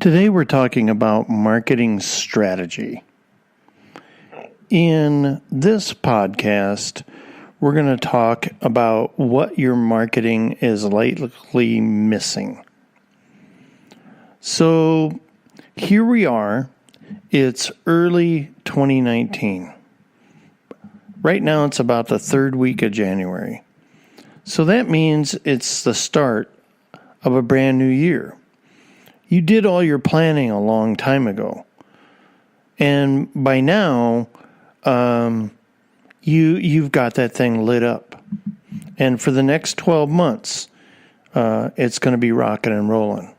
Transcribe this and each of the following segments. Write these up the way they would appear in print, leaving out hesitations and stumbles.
Today we're talking about marketing strategy. In this podcast, we're going to talk about what your marketing is likely missing. So here we are. It's early 2019. Right now it's about the third week of January. So that means it's the start of a brand new year. You did all your planning a long time ago. And by now, you've got that thing lit up. And for the next 12 months, it's going to be rocking and rolling.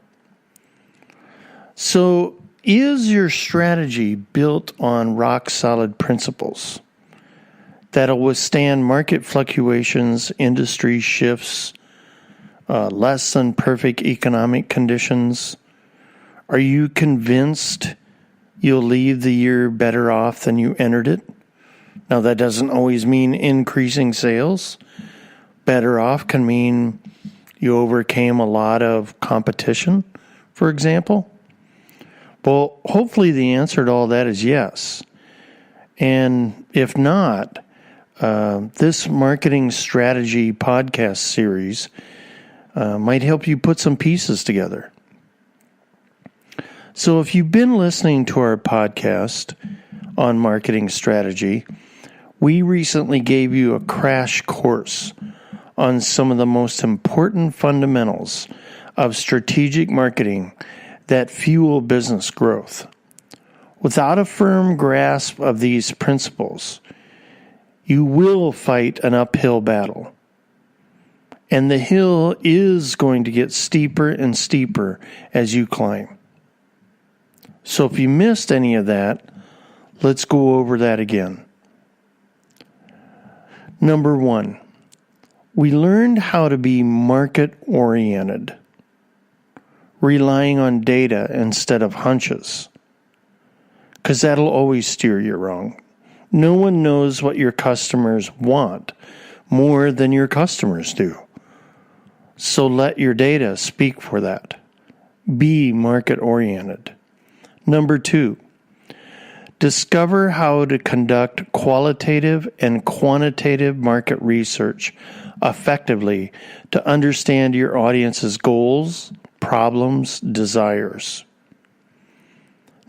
So is your strategy built on rock-solid principles that'll withstand market fluctuations, industry shifts, less than perfect economic conditions? Are you convinced you'll leave the year better off than you entered it? Now, that doesn't always mean increasing sales. Better off can mean you overcame a lot of competition, for example. Well, hopefully the answer to all that is yes. And if not, this marketing strategy podcast series might help you put some pieces together. So if you've been listening to our podcast on marketing strategy, we recently gave you a crash course on some of the most important fundamentals of strategic marketing that fuel business growth. Without a firm grasp of these principles, you will fight an uphill battle. And the hill is going to get steeper and steeper as you climb. So if you missed any of that, let's go over that again. Number one, we learned how to be market-oriented, relying on data instead of hunches, because that'll always steer you wrong. No one knows what your customers want more than your customers do. So let your data speak for that. Be market-oriented. Number two, discover how to conduct qualitative and quantitative market research effectively to understand your audience's goals, problems, desires.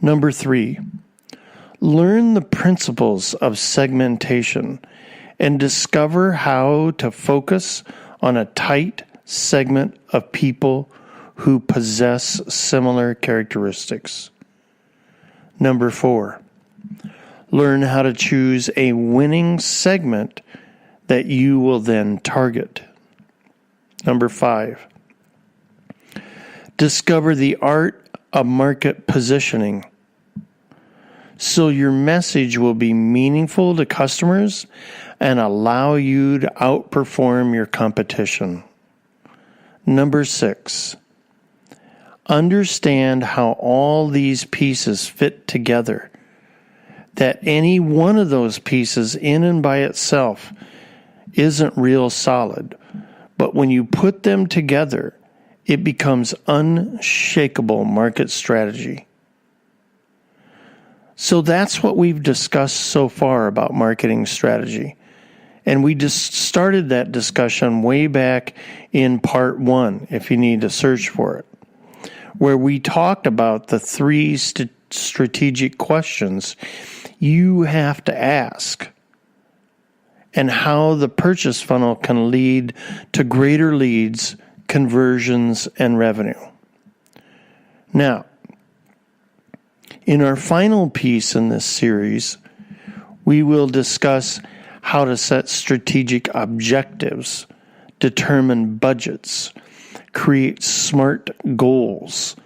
Number three, learn the principles of segmentation and discover how to focus on a tight segment of people who possess similar characteristics. Number four, learn how to choose a winning segment that you will then target. Number five, discover the art of market positioning so your message will be meaningful to customers and allow you to outperform your competition. Number six, understand how all these pieces fit together, that any one of those pieces in and by itself isn't real solid, but when you put them together, it becomes unshakable market strategy. So that's what we've discussed so far about marketing strategy. And we just started that discussion way back in part 1, if you need to search for it, where we talked about the three strategic questions you have to ask and how the purchase funnel can lead to greater leads, conversions, and revenue. Now, in our final piece in this series, we will discuss how to set strategic objectives, determine budgets, create smart goals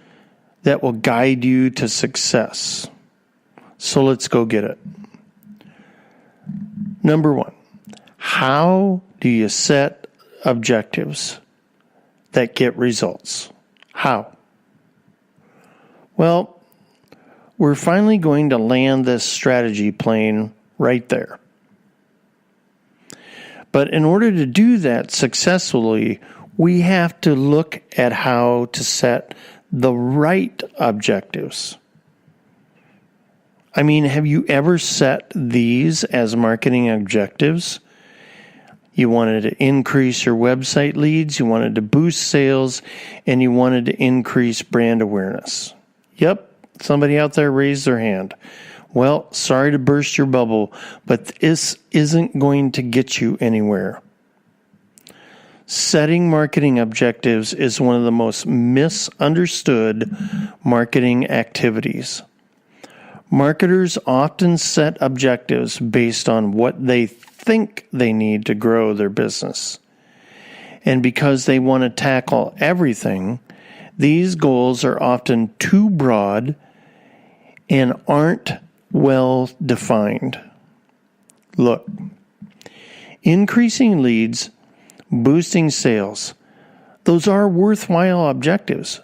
that will guide you to success. So let's go get it. Number one, how do you set objectives that get results? How? Well, we're finally going to land this strategy plane right there. But in order to do that successfully, we have to look at how to set the right objectives. I mean, have you ever set these as marketing objectives? You wanted to increase your website leads, you wanted to boost sales, and you wanted to increase brand awareness. Yep, somebody out there raised their hand. Well, sorry to burst your bubble, but this isn't going to get you anywhere. Setting marketing objectives is one of the most misunderstood marketing activities. Marketers often set objectives based on what they think they need to grow their business. And because they want to tackle everything, these goals are often too broad and aren't well defined. Look, increasing leads, boosting sales, those are worthwhile objectives,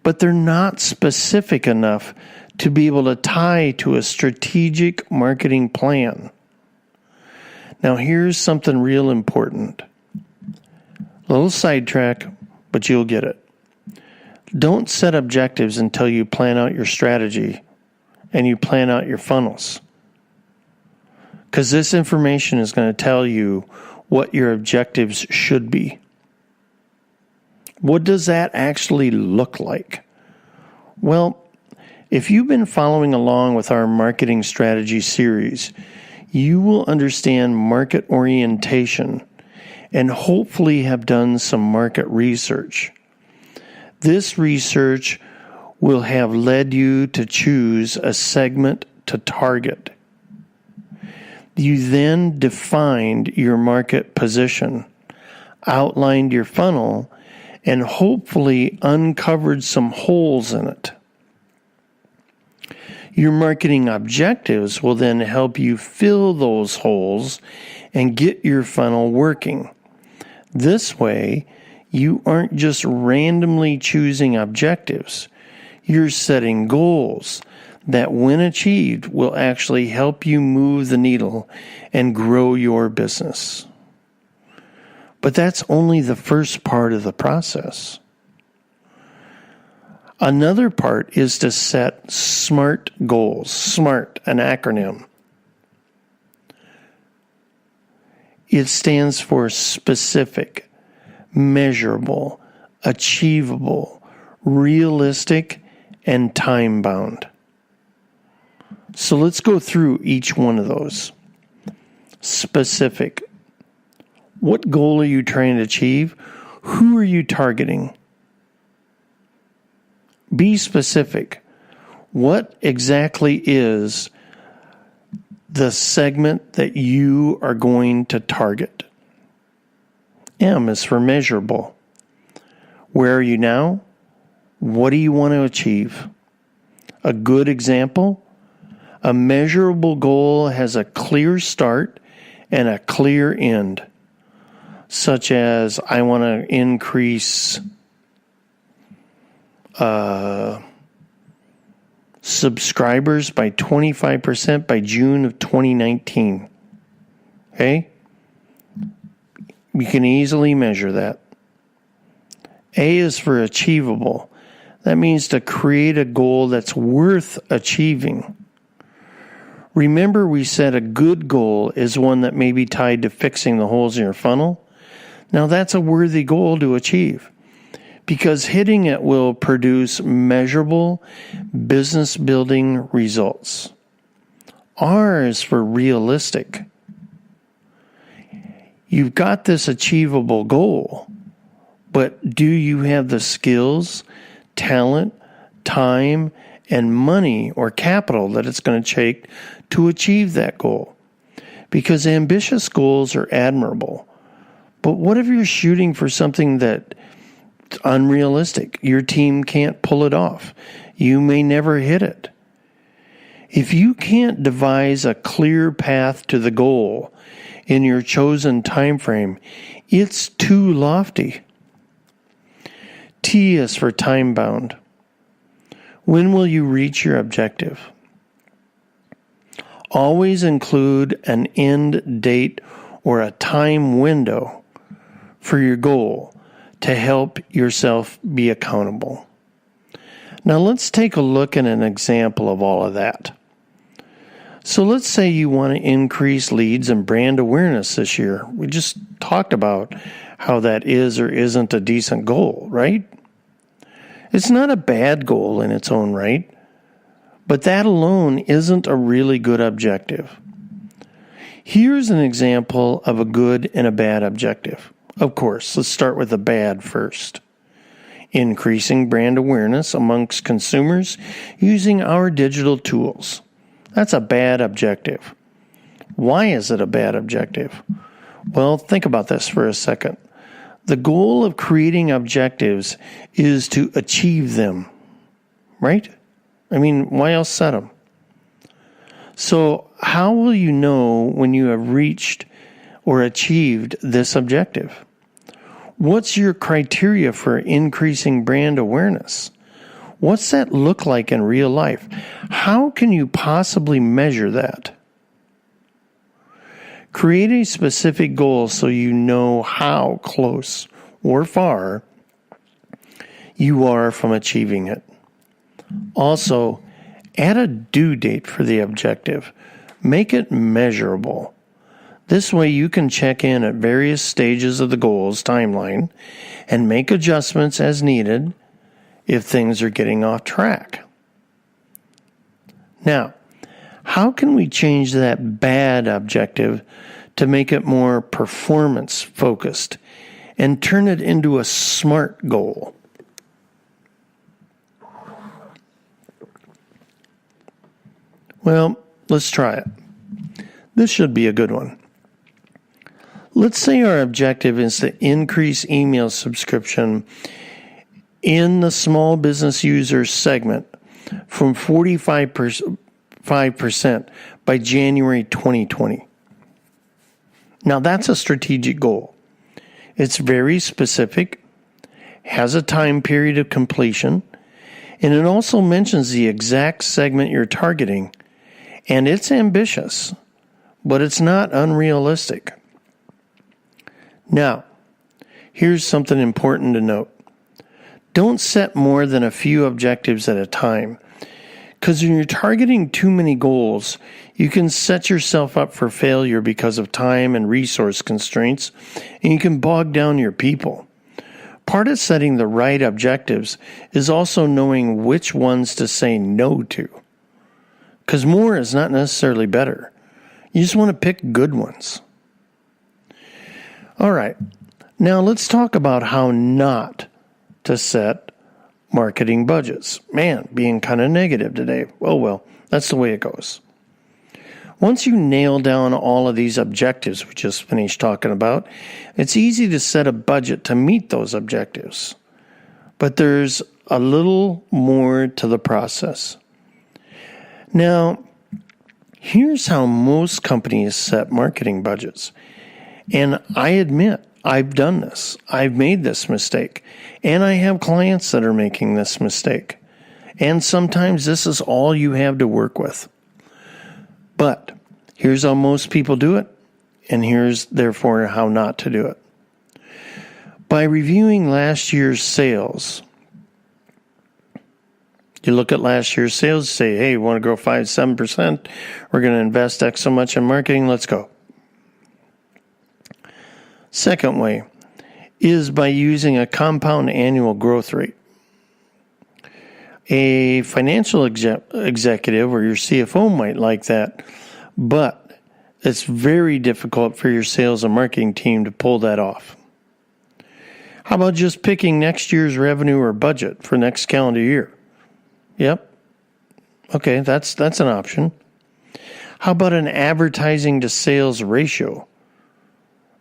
but they're not specific enough to be able to tie to a strategic marketing plan. Now, here's something real important. A little sidetrack, but you'll get it. Don't set objectives until you plan out your strategy and you plan out your funnels. Because this information is going to tell you what your objectives should be. What does that actually look like? Well, if you've been following along with our marketing strategy series, you will understand market orientation and hopefully have done some market research. This research will have led you to choose a segment to target. You then defined your market position, outlined your funnel, and hopefully uncovered some holes in it. Your marketing objectives will then help you fill those holes and get your funnel working. This way, you aren't just randomly choosing objectives. You're setting goals that, when achieved, will actually help you move the needle and grow your business. But that's only the first part of the process. Another part is to set SMART goals. SMART, an acronym. It stands for specific, measurable, achievable, realistic, and time-bound. So let's go through each one of those. Specific. What goal are you trying to achieve? Who are you targeting? Be specific. What exactly is the segment that you are going to target? M is for measurable. Where are you now? What do you want to achieve? A good example: a measurable goal has a clear start and a clear end, such as I want to increase subscribers by 25% by June of 2019. Okay? You can easily measure that. A is for achievable. That means to create a goal that's worth achieving. Remember, we said a good goal is one that may be tied to fixing the holes in your funnel. Now, that's a worthy goal to achieve, because hitting it will produce measurable business building results. R is for realistic. You've got this achievable goal, but do you have the skills, talent, time, and money or capital that it's going to take to achieve that goal? Because ambitious goals are admirable, but what if you're shooting for something that's unrealistic? Your team can't pull it off. You may never hit it. If you can't devise a clear path to the goal in your chosen time frame, it's too lofty. T is for time bound. When will you reach your objective? Always include an end date or a time window for your goal to help yourself be accountable. Now let's take a look at an example of all of that. So let's say you want to increase leads and brand awareness this year. We just talked about how that is or isn't a decent goal, right? It's not a bad goal in its own right, but that alone isn't a really good objective. Here's an example of a good and a bad objective. Of course, let's start with the bad first. Increasing brand awareness amongst consumers using our digital tools. That's a bad objective. Why is it a bad objective? Well, think about this for a second. The goal of creating objectives is to achieve them, right? I mean, why else set them? So how will you know when you have reached or achieved this objective? What's your criteria for increasing brand awareness? What's that look like in real life? How can you possibly measure that? Create a specific goal so you know how close or far you are from achieving it. Also, add a due date for the objective. Make it measurable. This way you can check in at various stages of the goal's timeline and make adjustments as needed if things are getting off track. Now, how can we change that bad objective to make it more performance focused and turn it into a SMART goal? Well, let's try it. This should be a good one. Let's say our objective is to increase email subscription in the small business user segment from 45% by January 2020. Now that's a strategic goal. It's very specific, has a time period of completion, and it also mentions the exact segment you're targeting. And it's ambitious, but it's not unrealistic. Now, here's something important to note. Don't set more than a few objectives at a time, because when you're targeting too many goals, you can set yourself up for failure because of time and resource constraints, and you can bog down your people. Part of setting the right objectives is also knowing which ones to say no to, because more is not necessarily better. You just want to pick good ones. All right, now let's talk about how not to set marketing budgets. Man, being kind of negative today. Oh well, that's the way it goes. Once you nail down all of these objectives we just finished talking about, it's easy to set a budget to meet those objectives. But there's a little more to the process. Now, here's how most companies set marketing budgets. And I admit, I've done this. I've made this mistake. And I have clients that are making this mistake. And sometimes this is all you have to work with. But here's how most people do it. And here's, therefore, how not to do it. By reviewing last year's sales, you look at last year's sales, say, hey, we want to grow 5-7%. We're going to invest X so much in marketing. Let's go. Second way is by using a compound annual growth rate. A financial executive or your CFO might like that, but it's very difficult for your sales and marketing team to pull that off. How about just picking next year's revenue or budget for next calendar year? Yep. Okay, that's an option. How about an advertising to sales ratio?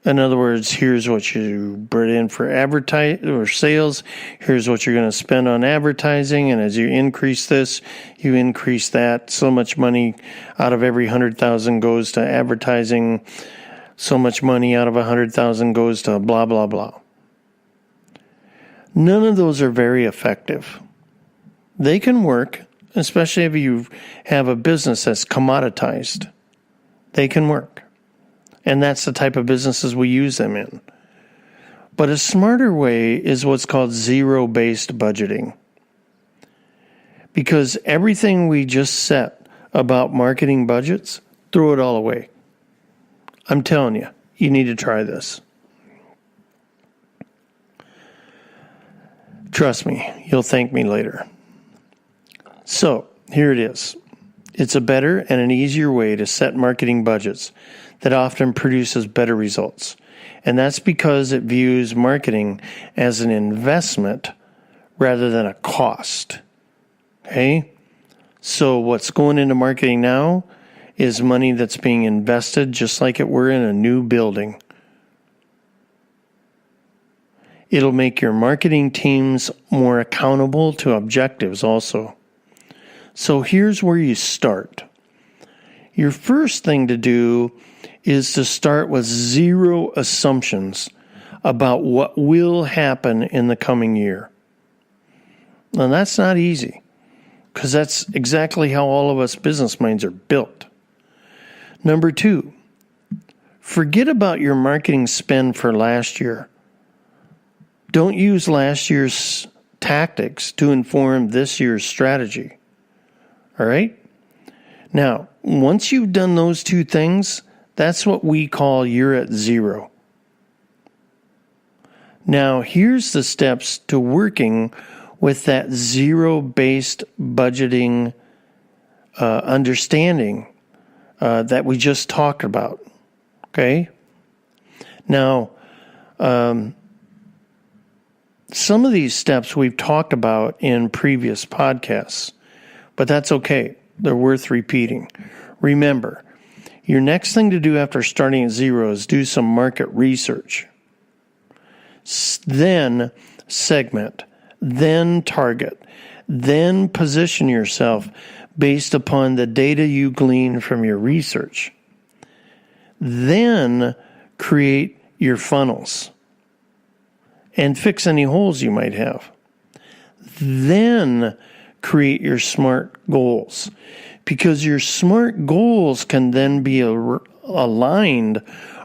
In other words, here's what you put in for advertise or sales. Here's what you're going to spend on advertising. And as you increase this, you increase that. So much money out of every 100,000 goes to advertising. So much money out of 100,000 goes to blah, blah, blah. None of those are very effective. They can work, especially if you have a business that's commoditized. They can work. And that's the type of businesses we use them in. But a smarter way is what's called zero-based budgeting. Because everything we just said about marketing budgets, throw it all away. I'm telling you, you need to try this. Trust me, you'll thank me later. So, here it is. It's a better and an easier way to set marketing budgets that often produces better results. And that's because it views marketing as an investment rather than a cost. Okay? So what's going into marketing now is money that's being invested just like it were in a new building. It'll make your marketing teams more accountable to objectives also. So here's where you start. Your first thing to do is to start with zero assumptions about what will happen in the coming year. Now that's not easy, because that's exactly how all of us business minds are built. Number 2, forget about your marketing spend for last year. Don't use last year's tactics to inform this year's strategy. All right? Now, once you've done those 2 things, that's what we call you're at zero. Now, here's the steps to working with that zero-based budgeting understanding that we just talked about. Okay? Now, some of these steps we've talked about in previous podcasts, but that's okay. They're worth repeating. Remember, your next thing to do after starting at zero is do some market research. Then segment, then target, then position yourself based upon the data you glean from your research. Then create your funnels and fix any holes you might have. Then create your SMART goals, because your SMART goals can then be aligned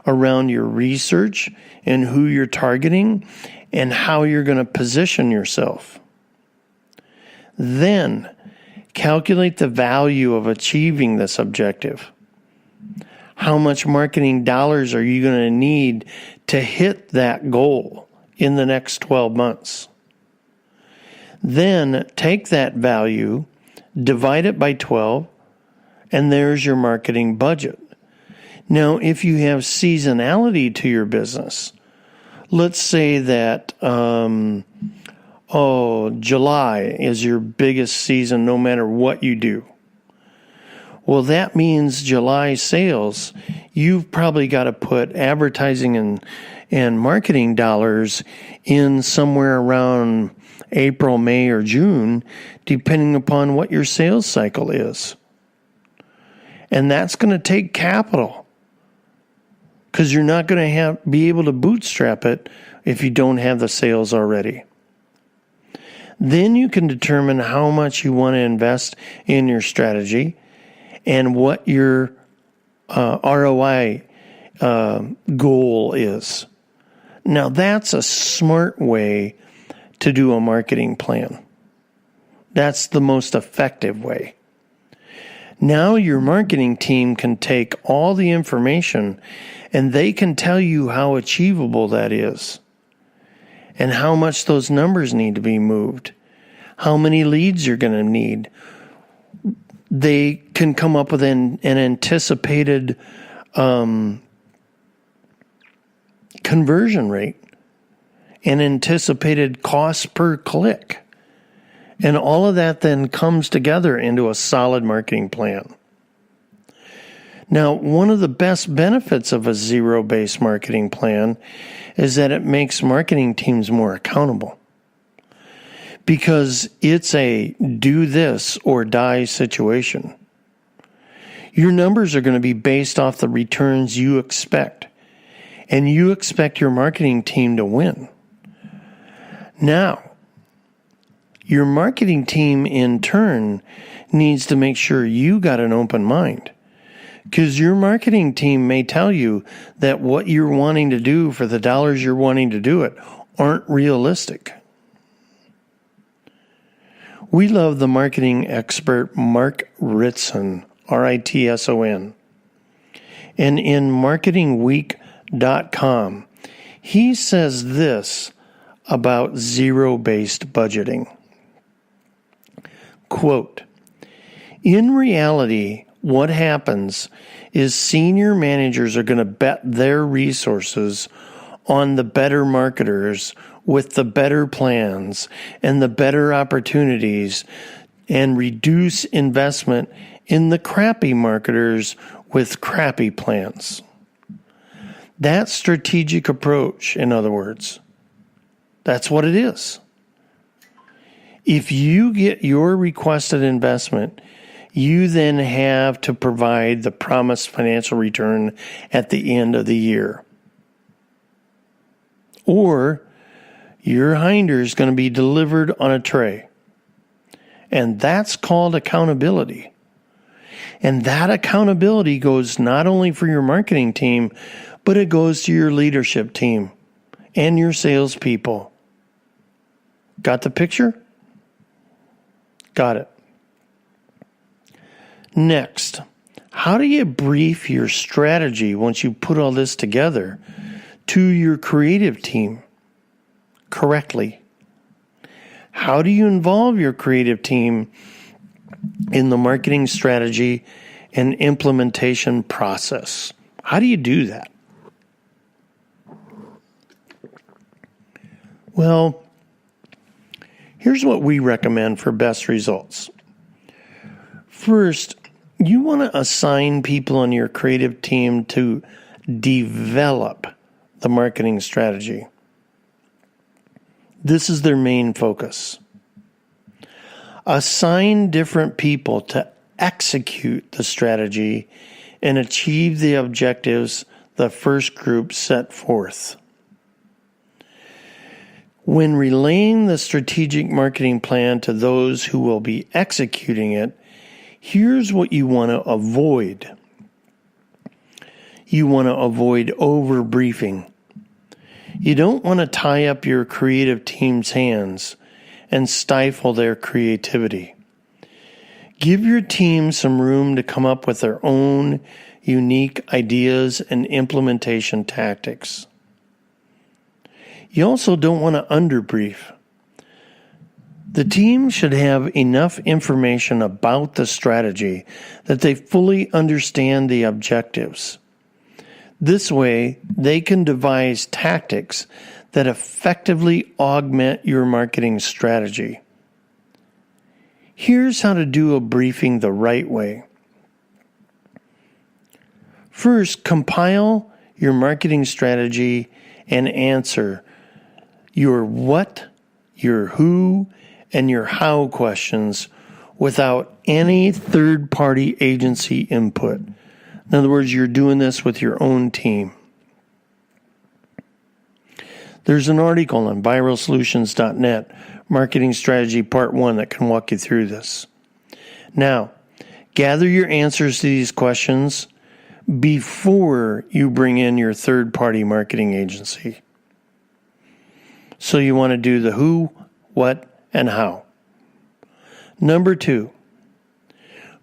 around your research and who you're targeting and how you're going to position yourself. Then calculate the value of achieving this objective. How much marketing dollars are you going to need to hit that goal in the next 12 months? Then take that value, divide it by 12, and there's your marketing budget. Now, if you have seasonality to your business, let's say that, July is your biggest season no matter what you do. Well, that means July sales, you've probably got to put advertising and marketing dollars in somewhere around April, May, or June, depending upon what your sales cycle is. And that's going to take capital, because you're not going to be able to bootstrap it if you don't have the sales already. Then you can determine how much you want to invest in your strategy and what your ROI goal is. Now, that's a smart way to do a marketing plan. That's the most effective way. Now your marketing team can take all the information and they can tell you how achievable that is and how much those numbers need to be moved, how many leads you're going to need. They can come up with an anticipated conversion rate, an anticipated cost per click. And all of that then comes together into a solid marketing plan. Now, one of the best benefits of a zero-based marketing plan is that it makes marketing teams more accountable, because it's a do this or die situation. Your numbers are going to be based off the returns you expect, and you expect your marketing team to win. Now, your marketing team, in turn, needs to make sure you got an open mind, because your marketing team may tell you that what you're wanting to do for the dollars you're wanting to do it aren't realistic. We love the marketing expert Mark Ritson, Ritson. And in marketingweek.com, he says this about zero-based budgeting. Quote, in reality, what happens is senior managers are going to bet their resources on the better marketers with the better plans and the better opportunities and reduce investment in the crappy marketers with crappy plans. That strategic approach, in other words, that's what it is. If you get your requested investment, you then have to provide the promised financial return at the end of the year. Or your hinder is going to be delivered on a tray. And that's called accountability. And that accountability goes not only for your marketing team, but it goes to your leadership team and your salespeople. Got the picture? Got it. Next, how do you brief your strategy once you put all this together to your creative team correctly? How do you involve your creative team in the marketing strategy and implementation process? How do you do that? Well, here's what we recommend for best results. First, you want to assign people on your creative team to develop the marketing strategy. This is their main focus. Assign different people to execute the strategy and achieve the objectives the first group set forth. When relaying the strategic marketing plan to those who will be executing it, here's what you want to avoid. You want to avoid over-briefing. You don't want to tie up your creative team's hands and stifle their creativity. Give your team some room to come up with their own unique ideas and implementation tactics. You also don't want to underbrief. The team should have enough information about the strategy that they fully understand the objectives. This way, they can devise tactics that effectively augment your marketing strategy. Here's how to do a briefing the right way. First, compile your marketing strategy and answer your what, your who, and your how questions without any third-party agency input. In other words, you're doing this with your own team. There's an article on viralsolutions.net, Marketing Strategy Part 1, that can walk you through this. Now, gather your answers to these questions before you bring in your third-party marketing agency. So you want to do the who, what, and how. Number 2,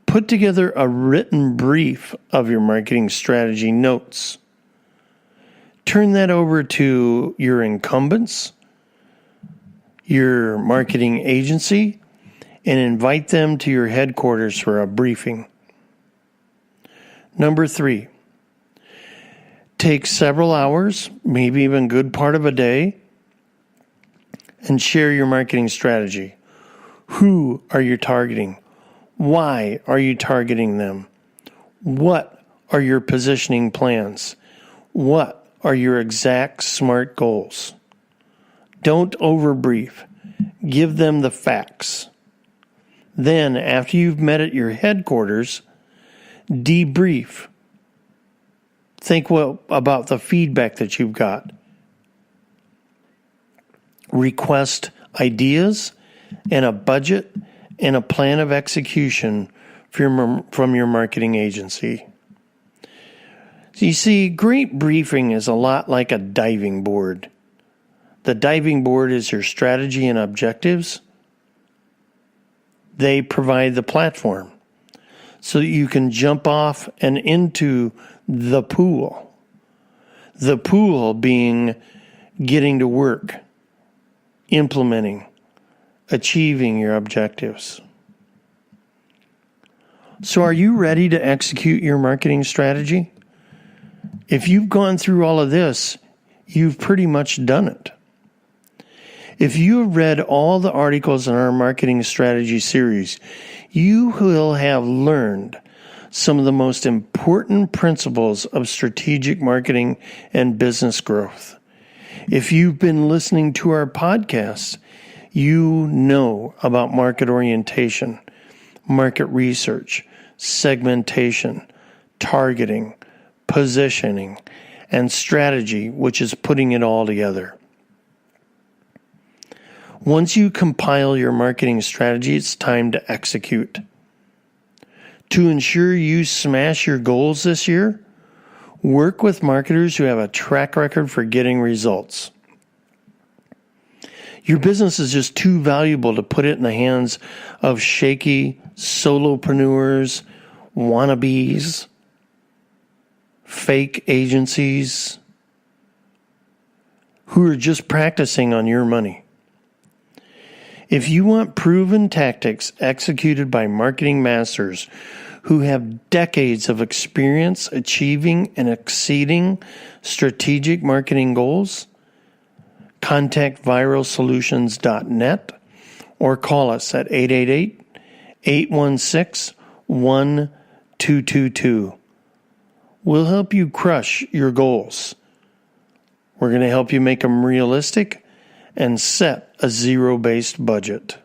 put together a written brief of your marketing strategy notes. Turn that over to your incumbents, your marketing agency, and invite them to your headquarters for a briefing. Number 3, take several hours, maybe even a good part of a day, and share your marketing strategy. Who are you targeting? Why are you targeting them? What are your positioning plans? What are your exact SMART goals? Don't overbrief. Give them the facts. Then, after you've met at your headquarters, debrief. Think about the feedback that you've got. Request ideas and a budget and a plan of execution from your marketing agency. So you see, great briefing is a lot like a diving board. The diving board is your strategy and objectives. They provide the platform so that you can jump off and into the pool. The pool being getting to work, implementing, achieving your objectives. So are you ready to execute your marketing strategy? If you've gone through all of this, you've pretty much done it. If you have read all the articles in our marketing strategy series, you will have learned some of the most important principles of strategic marketing and business growth. If you've been listening to our podcasts, you know about market orientation, market research, segmentation, targeting, positioning, and strategy, which is putting it all together. Once you compile your marketing strategy, it's time to execute. To ensure you smash your goals this year, work with marketers who have a track record for getting results. Your business is just too valuable to put it in the hands of shaky solopreneurs, wannabes, fake agencies who are just practicing on your money. If you want proven tactics executed by marketing masters who have decades of experience achieving and exceeding strategic marketing goals, contact viralsolutions.net or call us at 888-816-1222. We'll help you crush your goals. We're going to help you make them realistic and set a zero-based budget.